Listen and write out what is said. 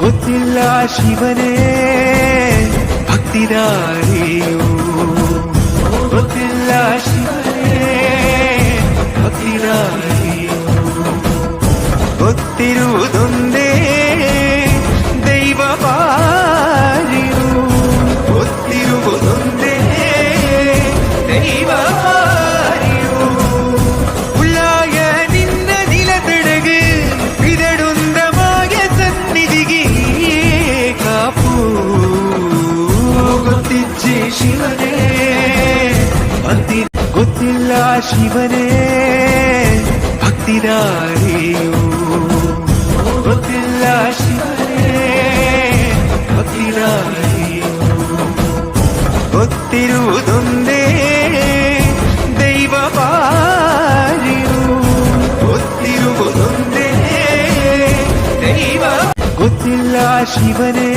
ಗೊತ್ತಿಲ್ಲ ಶಿವನೇ ಭಕ್ತಿದಾರಿಯು, ಗೊತ್ತಿಲ್ಲ ಶಿವನೇ ಭಕ್ತಿದಾರಿಯು. ಗೊತ್ತಿರುವುದೊಂದೇ ದೈವ ಪಾರಿಯು, ಗೊತ್ತಿರುವುದೊಂದೇ ದೈವ പാരിയു. உள்ளாய நின்ன நிலத்தடகு இதடுந்தமாய சந்நிதிಗೆ ಕಾಪು. ಗೊತ್ತಿಚ್ಚಿ ಶಿವನೇ ಭಕ್ತಿ, ಗೊತ್ತಿಲ್ಲ ಶಿವನೇ ಭಕ್ತಿದಾರಿಯು, ಗೊತ್ತಿಲ್ಲ ಶಿವನೇ ಭಕ್ತಿದಾರಿಯು. ಗೊತ್ತಿರುವುದೊಂದೇ ದೈವ ಪಾರಿಯು, ಗೊತ್ತಿರುವುದೊಂದೇ ದೈವ. ಗೊತ್ತಿಲ್ಲ ಶಿವನೇ